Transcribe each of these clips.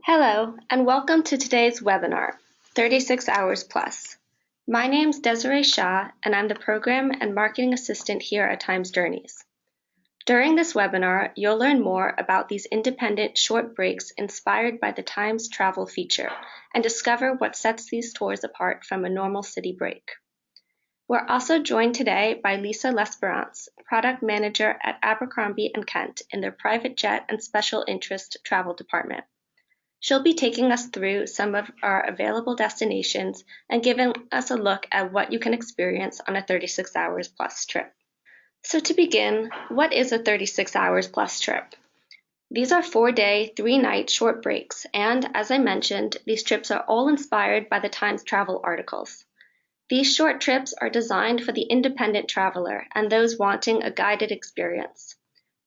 Hello, and welcome to today's webinar, 36 Hours Plus. My name's Desiree Shah, and I'm the Program and Marketing Assistant here at Times Journeys. During this webinar, you'll learn more about these independent short breaks inspired by the Times travel feature and discover what sets these tours apart from a normal city break. We're also joined today by Lisa L'Esperance, Product Manager at Abercrombie & Kent in their Private Jet and Special Interest Travel Department. She'll be taking us through some of our available destinations and giving us a look at what you can experience on a 36 Hours Plus trip. So to begin, what is a 36 Hours Plus trip? These are 4-day, 3-night short breaks, and as I mentioned, these trips are all inspired by the Times travel articles. These short trips are designed for the independent traveler and those wanting a guided experience.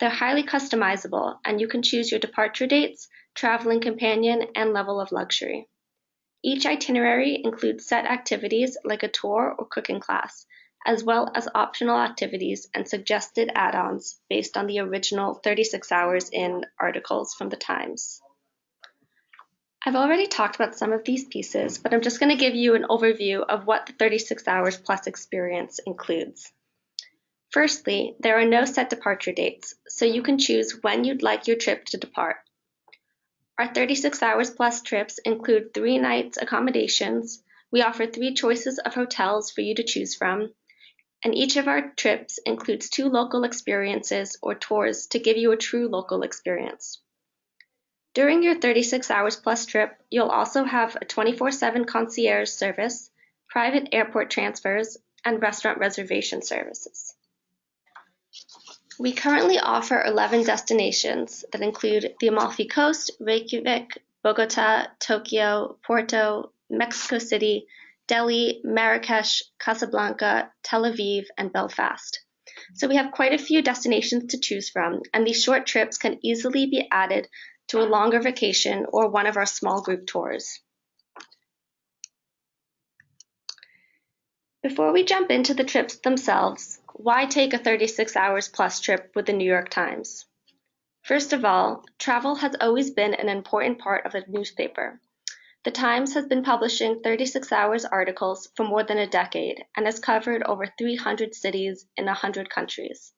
They're highly customizable, and you can choose your departure dates, traveling companion, and level of luxury. Each itinerary includes set activities like a tour or cooking class, as well as optional activities and suggested add-ons based on the original 36 Hours in articles from the Times. I've already talked about some of these pieces, but I'm just going to give you an overview of what the 36 Hours Plus experience includes. Firstly, there are no set departure dates, so you can choose when you'd like your trip to depart. Our 36 Hours Plus trips include 3 nights accommodations. We offer 3 choices of hotels for you to choose from, and each of our trips includes 2 local experiences or tours to give you a true local experience. During your 36 Hours Plus trip, you'll also have a 24/7 concierge service, private airport transfers, and restaurant reservation services. We currently offer 11 destinations that include the Amalfi Coast, Reykjavik, Bogota, Tokyo, Porto, Mexico City, Delhi, Marrakesh, Casablanca, Tel Aviv, and Belfast. So we have quite a few destinations to choose from, and these short trips can easily be added to a longer vacation or one of our small group tours. Before we jump into the trips themselves, why take a 36 Hours Plus trip with the New York Times? First of all, travel has always been an important part of the newspaper. The Times has been publishing 36 Hours articles for more than a decade and has covered over 300 cities in 100 countries.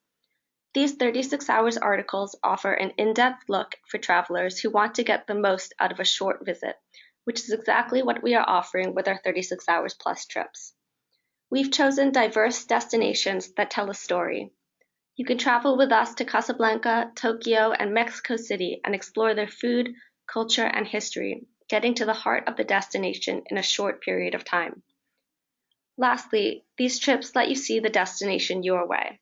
These 36 Hours articles offer an in-depth look for travelers who want to get the most out of a short visit, which is exactly what we are offering with our 36 Hours Plus trips. We've chosen diverse destinations that tell a story. You can travel with us to Casablanca, Tokyo, and Mexico City and explore their food, culture, and history, getting to the heart of the destination in a short period of time. Lastly, these trips let you see the destination your way.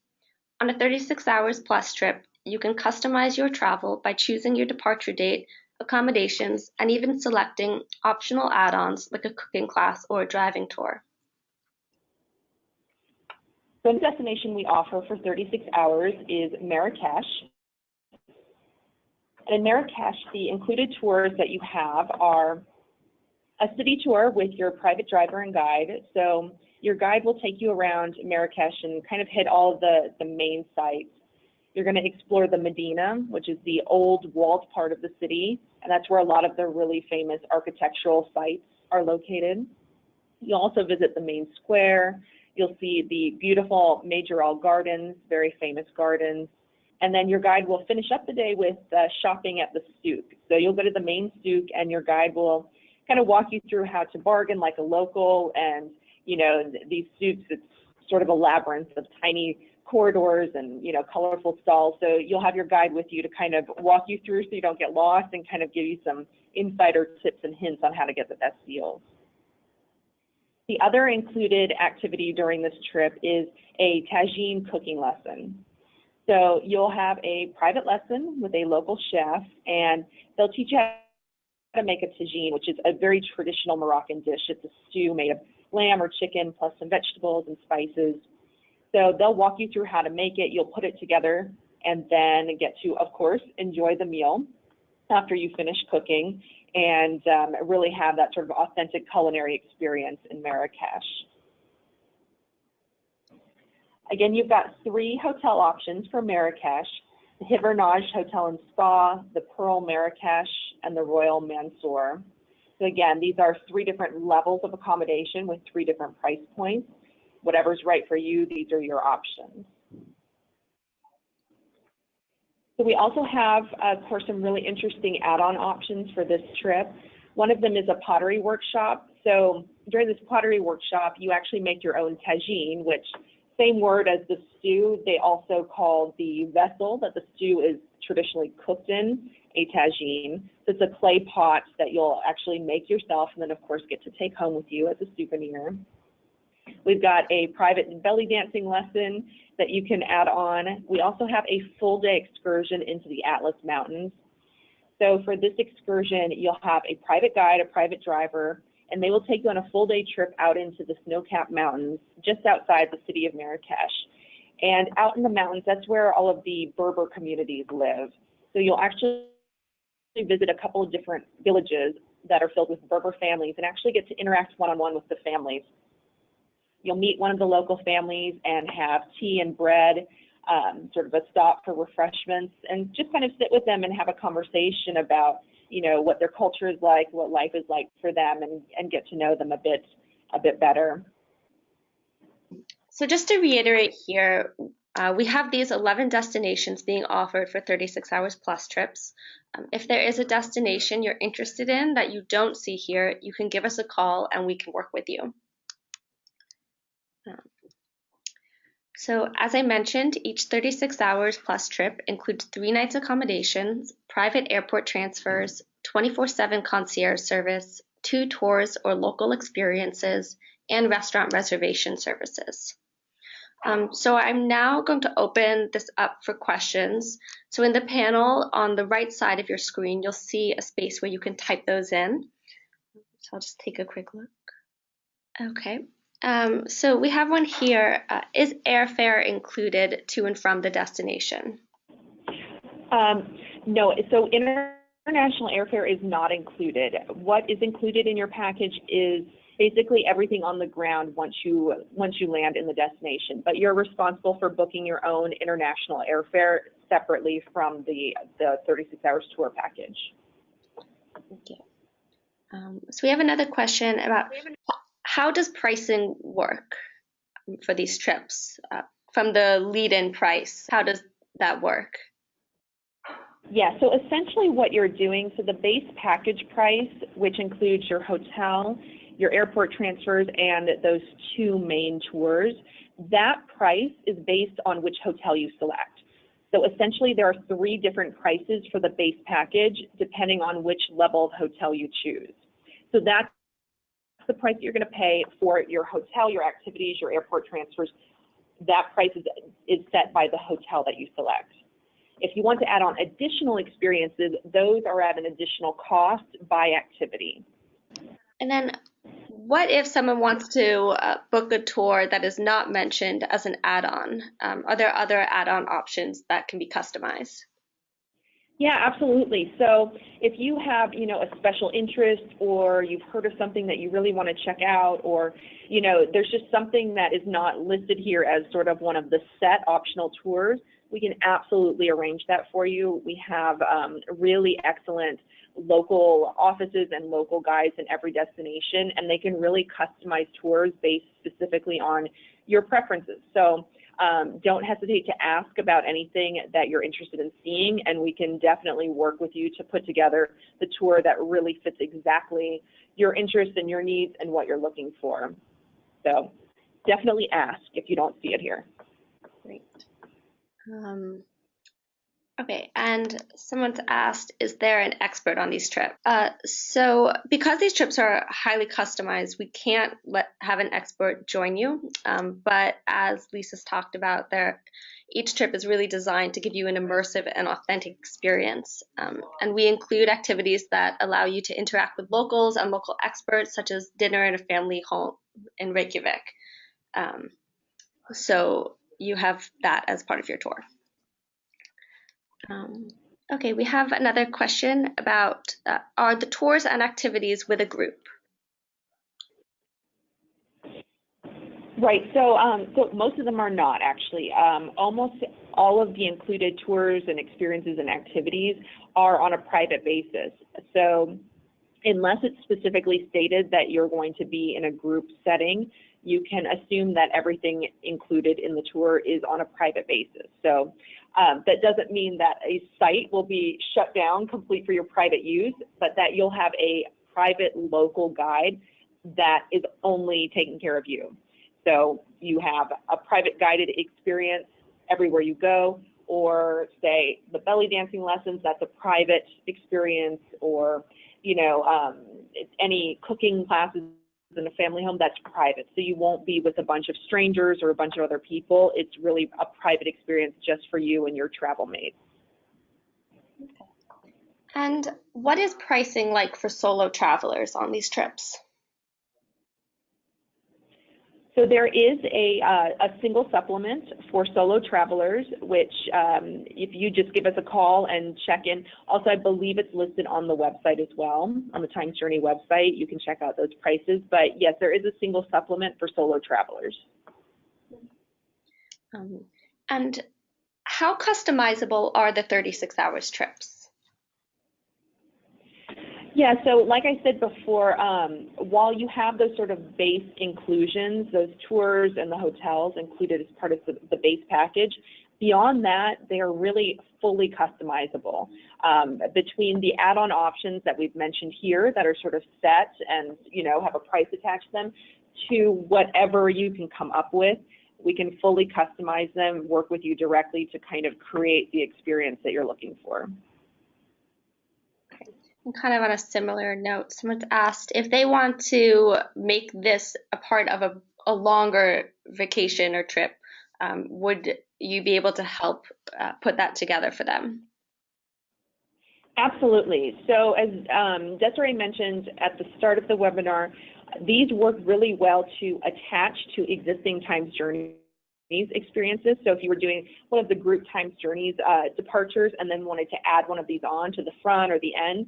On a 36 Hours Plus trip, you can customize your travel by choosing your departure date, accommodations, and even selecting optional add-ons like a cooking class or a driving tour. So the destination we offer for 36 hours is Marrakesh. And in Marrakesh, the included tours that you have are a city tour with your private driver and guide. So your guide will take you around Marrakesh and kind of hit all of the main sites. You're going to explore the Medina, which is the old walled part of the city, and that's where a lot of the really famous architectural sites are located. You'll also visit the main square. You'll see the beautiful Majorelle Gardens, very famous gardens. And then your guide will finish up the day with shopping at the souk. So you'll go to the main souk and your guide will kind of walk you through how to bargain like a local. And, you know, these souks, it's sort of a labyrinth of tiny corridors and, you know, colorful stalls. So you'll have your guide with you to kind of walk you through so you don't get lost and kind of give you some insider tips and hints on how to get the best deals. The other included activity during this trip is a tagine cooking lesson. So you'll have a private lesson with a local chef, and they'll teach you how to make a tagine, which is a very traditional Moroccan dish. It's a stew made of lamb or chicken plus some vegetables and spices. So they'll walk you through how to make it. You'll put it together and then get to, of course, enjoy the meal after you finish cooking and really have that sort of authentic culinary experience in Marrakesh. Again, you've got 3 hotel options for Marrakesh. the Hivernage Hotel and Spa, the Pearl Marrakesh, and the Royal Mansour. So again, these are 3 different levels of accommodation with 3 different price points. Whatever's right for you, these are your options. So we also have, of course, some really interesting add-on options for this trip. One of them is a pottery workshop. So during this pottery workshop, you actually make your own tagine, which same word as the stew, they also call the vessel that the stew is traditionally cooked in, a tagine. So it's a clay pot that you'll actually make yourself and then of course get to take home with you as a souvenir. We've got a private belly dancing lesson that you can add on. We also have a full day excursion into the Atlas Mountains. So for this excursion, you'll have a private guide, a private driver, and they will take you on a full day trip out into the snow-capped mountains just outside the city of Marrakesh. And out in the mountains, that's where all of the Berber communities live. So you'll actually visit a couple of different villages that are filled with Berber families and actually get to interact one-on-one with the families. You'll meet one of the local families and have tea and bread, sort of a stop for refreshments, and just kind of sit with them and have a conversation about, you know, what their culture is like, what life is like for them, and get to know them a bit better. So just to reiterate here, we have these 11 destinations being offered for 36 hours plus trips. If there is a destination you're interested in that you don't see here, you can give us a call and we can work with you. So as I mentioned, each 36 hours plus trip includes 3 nights accommodations, private airport transfers, 24/7 concierge service, 2 tours or local experiences, and restaurant reservation services. So I'm now going to open this up for questions. So in the panel on the right side of your screen, you'll see a space where you can type those in. So I'll just take a quick look. Okay. So we have one here. Is airfare included to and from the destination? No, so international airfare is not included. What is included in your package is basically everything on the ground once you land in the destination, but you're responsible for booking your own international airfare separately from the 36 hours tour package. Okay. So we have another question about how does pricing work for these trips? From the lead-in price, how does that work? Yeah, so essentially what you're doing, so the base package price, which includes your hotel, your airport transfers, and those 2 main tours, that price is based on which hotel you select. So essentially there are 3 different prices for the base package depending on which level of hotel you choose. So that's the price that you're going to pay for your hotel, your activities, your airport transfers. That price is set by the hotel that you select. If you want to add on additional experiences, those are at an additional cost by activity. And then what if someone wants to book a tour that is not mentioned as an add-on? Are there other add-on options that can be customized? Yeah, absolutely. So if you have, you know, a special interest or you've heard of something that you really want to check out, or, you know, there's just something that is not listed here as sort of one of the set optional tours, we can absolutely arrange that for you. We have really excellent local offices and local guides in every destination, and they can really customize tours based specifically on your preferences. So don't hesitate to ask about anything that you're interested in seeing, and we can definitely work with you to put together the tour that really fits exactly your interests and your needs and what you're looking for. So definitely ask if you don't see it here. Great. Okay, and someone's asked, is there an expert on these trips? So because these trips are highly customized, we can't have an expert join you. But as Lisa's talked about, each trip is really designed to give you an immersive and authentic experience. And we include activities that allow you to interact with locals and local experts, such as dinner in a family home in Reykjavik. So you have that as part of your tour. Okay, we have another question about are the tours and activities with a group? Right. So most of them are not actually. Almost all of the included tours and experiences and activities are on a private basis. So unless it's specifically stated that you're going to be in a group setting, you can assume that everything included in the tour is on a private basis. So that doesn't mean that a site will be shut down complete for your private use, but that you'll have a private local guide that is only taking care of you. So you have a private guided experience everywhere you go, or say the belly dancing lessons, that's a private experience, or any cooking classes in a family home, that's private. So you won't be with a bunch of strangers or a bunch of other people. It's really a private experience just for you and your travel mates. And what is pricing like for solo travelers on these trips? So there is a single supplement for solo travelers, which if you just give us a call and check in. Also, I believe it's listed on the website as well, on the Times Journey website. You can check out those prices. But yes, there is a single supplement for solo travelers. And how customizable are the 36 hours trips? Yeah, so like I said before, while you have those sort of base inclusions, those tours and the hotels included as part of the base package, beyond that, they are really fully customizable. Between the add-on options that we've mentioned here that are sort of set and, have a price attached to them, to whatever you can come up with, we can fully customize them, work with you directly to kind of create the experience that you're looking for. And kind of on a similar note, someone's asked if they want to make this a part of a longer vacation or trip, would you be able to help put that together for them? Absolutely. So as Desiree mentioned at the start of the webinar, these work really well to attach to existing Times Journeys experiences. So if you were doing one of the group Times Journeys departures and then wanted to add one of these on to the front or the end,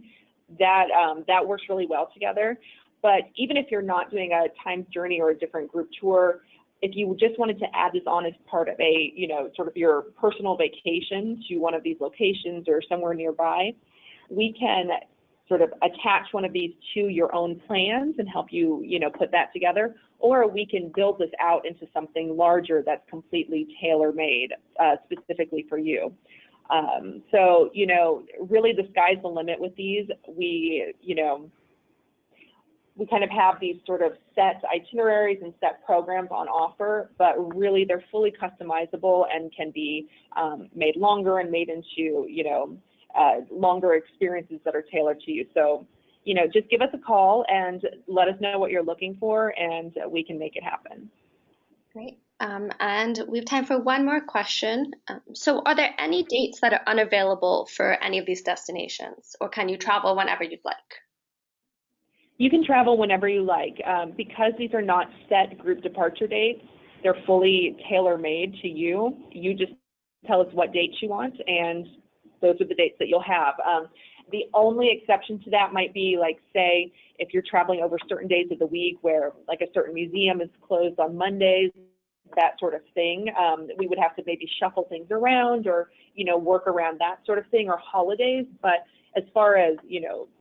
that works really well together. But even if you're not doing a Times Journey or a different group tour, if you just wanted to add this on as part of a, sort of your personal vacation to one of these locations or somewhere nearby, we can sort of attach one of these to your own plans and help you, put that together, or we can build this out into something larger that's completely tailor-made specifically for you. So, really the sky's the limit with these. We kind of have these sort of set itineraries and set programs on offer, but really they're fully customizable and can be made longer and made into, longer experiences that are tailored to you. So, just give us a call and let us know what you're looking for, and we can make it happen. Great. And we have time for one more question. So are there any dates that are unavailable for any of these destinations, or can you travel whenever you'd like? You can travel whenever you like. Because these are not set group departure dates, they're fully tailor-made to you. You just tell us what dates you want, and those are the dates that you'll have. The only exception to that might be, like, say, if you're traveling over certain days of the week where, like, a certain museum is closed on Mondays, that sort of thing. We would have to maybe shuffle things around or, work around that sort of thing, or holidays. But as far as,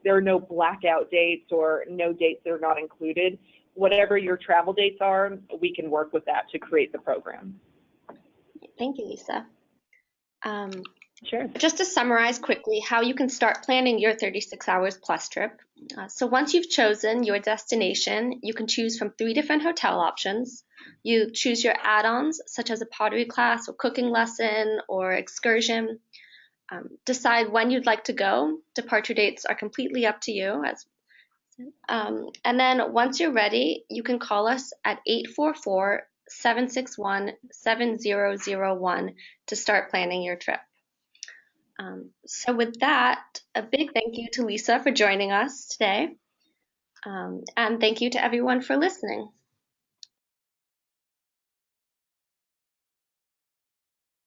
there are no blackout dates or no dates that are not included. Whatever your travel dates are, we can work with that to create the program. Thank you, Lisa. Sure. Just to summarize quickly how you can start planning your 36 hours plus trip. So once you've chosen your destination, you can choose from 3 different hotel options. You choose your add-ons, such as a pottery class or cooking lesson or excursion. Decide when you'd like to go. Departure dates are completely up to you. And then once you're ready, you can call us at 844-761-7001 to start planning your trip. So with that, a big thank you to Lisa for joining us today. And thank you to everyone for listening.